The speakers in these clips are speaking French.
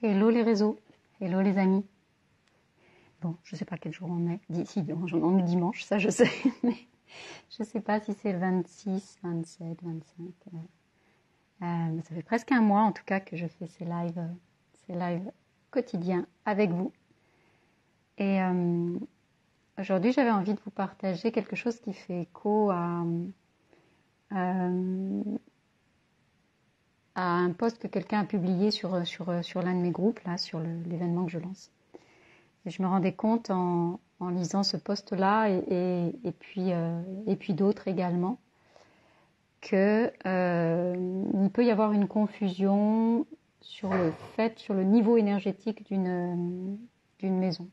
Hello les réseaux, hello les amis. Bon, je sais pas quel jour on est. Si, on est dimanche, ça je sais, mais je sais pas si c'est le 26, 27, 25. Ça fait presque un mois en tout cas que je fais ces lives quotidiens avec vous. Et aujourd'hui, j'avais envie de vous partager quelque chose qui fait écho à un post que quelqu'un a publié sur l'un de mes groupes, là, sur l'événement que je lance. Et je me rendais compte en lisant ce post-là et puis d'autres également que il peut y avoir une confusion sur le niveau énergétique d'une maison.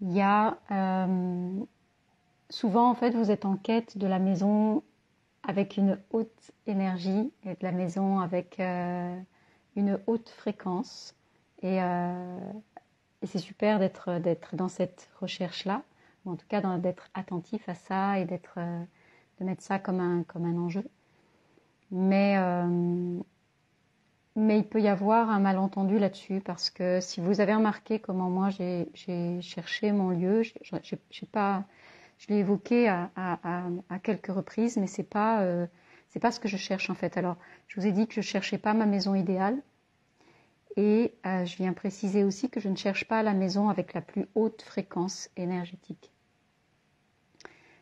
Il y a souvent en fait vous êtes en quête de la maison avec une haute énergie et de la maison avec une haute fréquence et c'est super d'être dans cette recherche-là, ou en tout cas d'être attentif à ça et de mettre ça comme un enjeu. Mais il peut y avoir un malentendu là-dessus parce que si vous avez remarqué comment moi j'ai cherché mon lieu, je l'ai évoqué à quelques reprises, mais c'est pas ce que je cherche en fait. Alors, je vous ai dit que je cherchais pas ma maison idéale. Et je viens préciser aussi que je ne cherche pas la maison avec la plus haute fréquence énergétique.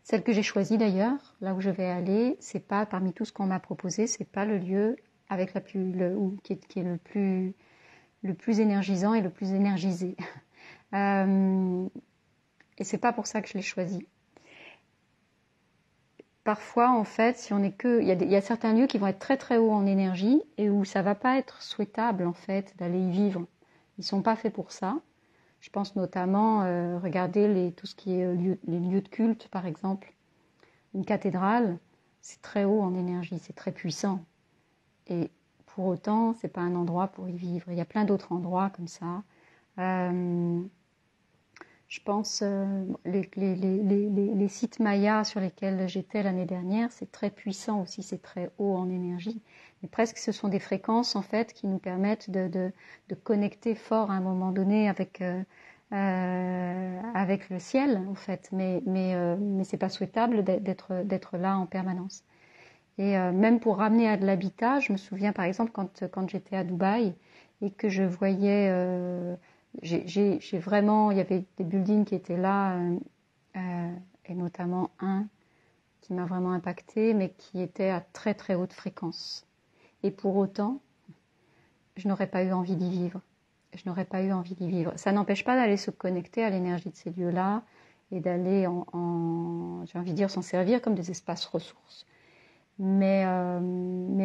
Celle que j'ai choisie d'ailleurs, là où je vais aller, c'est pas parmi tout ce qu'on m'a proposé, c'est pas le lieu avec qui est le plus énergisant et le plus énergisé. Et c'est pas pour ça que je l'ai choisi. Parfois, en fait, si on est il y a certains lieux qui vont être très très hauts en énergie et où ça va pas être souhaitable en fait d'aller y vivre. Ils sont pas faits pour ça. Je pense notamment, regardez tout ce qui est les lieux de culte, par exemple. Une cathédrale, c'est très haut en énergie, c'est très puissant. Et pour autant, c'est pas un endroit pour y vivre. Il y a plein d'autres endroits comme ça. Je pense les sites mayas sur lesquels j'étais l'année dernière, c'est très puissant aussi, c'est très haut en énergie. Mais presque ce sont des fréquences en fait qui nous permettent de connecter fort à un moment donné avec le ciel en fait. Mais c'est pas souhaitable d'être là en permanence. Et même pour ramener à de l'habitat, je me souviens par exemple quand j'étais à Dubaï et que je voyais j'ai vraiment, il y avait des buildings qui étaient là, et notamment un qui m'a vraiment impacté, mais qui était à très très haute fréquence. Et pour autant, je n'aurais pas eu envie d'y vivre. Je n'aurais pas eu envie d'y vivre. Ça n'empêche pas d'aller se connecter à l'énergie de ces lieux-là et d'aller j'ai envie de dire, s'en servir comme des espaces ressources. Mais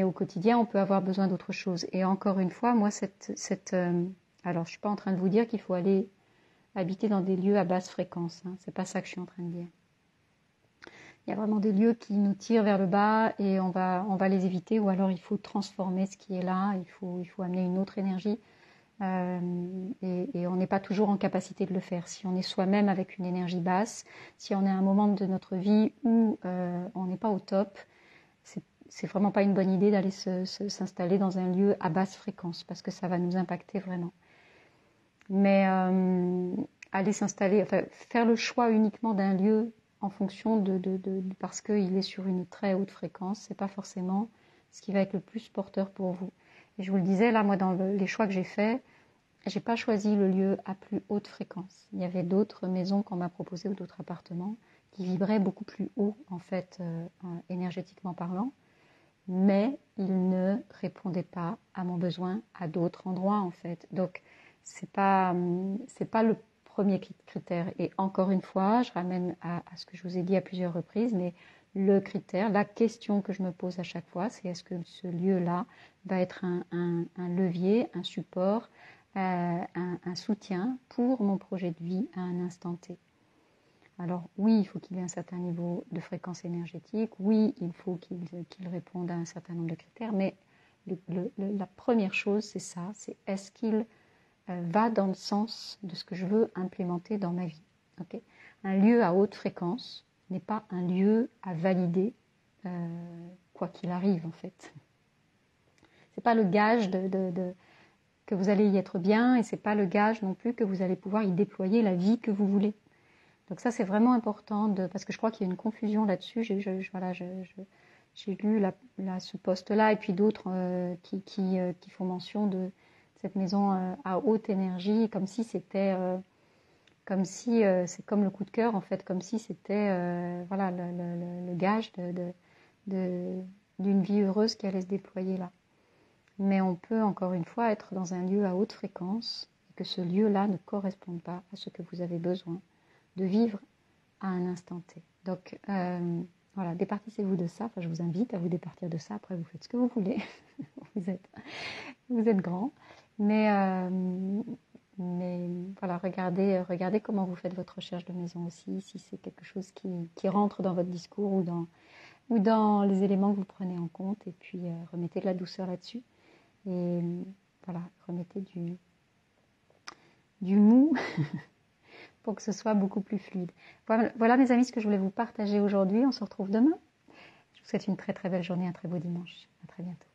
au quotidien, on peut avoir besoin d'autre chose. Et encore une fois, moi, alors, je suis pas en train de vous dire qu'il faut aller habiter dans des lieux à basse fréquence. Hein. C'est pas ça que je suis en train de dire. Il y a vraiment des lieux qui nous tirent vers le bas et on va les éviter. Ou alors, il faut transformer ce qui est là. Il faut amener une autre énergie. Et on n'est pas toujours en capacité de le faire. Si on est soi-même avec une énergie basse, si on est à un moment de notre vie où on n'est pas au top, c'est vraiment pas une bonne idée d'aller s'installer dans un lieu à basse fréquence parce que ça va nous impacter vraiment. Mais aller s'installer, enfin, faire le choix uniquement d'un lieu en fonction parce qu'il est sur une très haute fréquence, c'est pas forcément ce qui va être le plus porteur pour vous. Et je vous le disais, là, moi, dans les choix que j'ai faits, j'ai pas choisi le lieu à plus haute fréquence. Il y avait d'autres maisons qu'on m'a proposées ou d'autres appartements qui vibraient beaucoup plus haut, en fait, énergétiquement parlant. Mais ils ne répondaient pas à mon besoin à d'autres endroits, en fait. Donc, c'est pas le premier critère. Et encore une fois, je ramène à ce que je vous ai dit à plusieurs reprises, mais le critère, la question que je me pose à chaque fois, c'est est-ce que ce lieu-là va être un levier, un support, un soutien pour mon projet de vie à un instant T. Alors oui, il faut qu'il ait un certain niveau de fréquence énergétique, oui, il faut qu'il réponde à un certain nombre de critères, mais la première chose, c'est ça, c'est est-ce qu'il va dans le sens de ce que je veux implémenter dans ma vie. Okay. Un lieu à haute fréquence n'est pas un lieu à valider quoi qu'il arrive en fait. C'est pas le gage que vous allez y être bien et c'est pas le gage non plus que vous allez pouvoir y déployer la vie que vous voulez. Donc ça c'est vraiment important parce que je crois qu'il y a une confusion là-dessus. J'ai lu ce post-là et puis d'autres qui font mention de cette maison à haute énergie, comme si c'était c'est comme le coup de cœur en fait, comme si c'était le gage d'une vie heureuse qui allait se déployer là. Mais on peut encore une fois être dans un lieu à haute fréquence et que ce lieu-là ne corresponde pas à ce que vous avez besoin de vivre à un instant T. Donc voilà, départissez-vous de ça. Enfin, je vous invite à vous départir de ça. Après, vous faites ce que vous voulez. vous êtes grand. Mais voilà, regardez comment vous faites votre recherche de maison aussi, si c'est quelque chose qui rentre dans votre discours ou dans les éléments que vous prenez en compte. Et puis, remettez de la douceur là-dessus. Et voilà, remettez du mou pour que ce soit beaucoup plus fluide. Voilà mes amis ce que je voulais vous partager aujourd'hui. On se retrouve demain. Je vous souhaite une très très belle journée, un très beau dimanche. À très bientôt.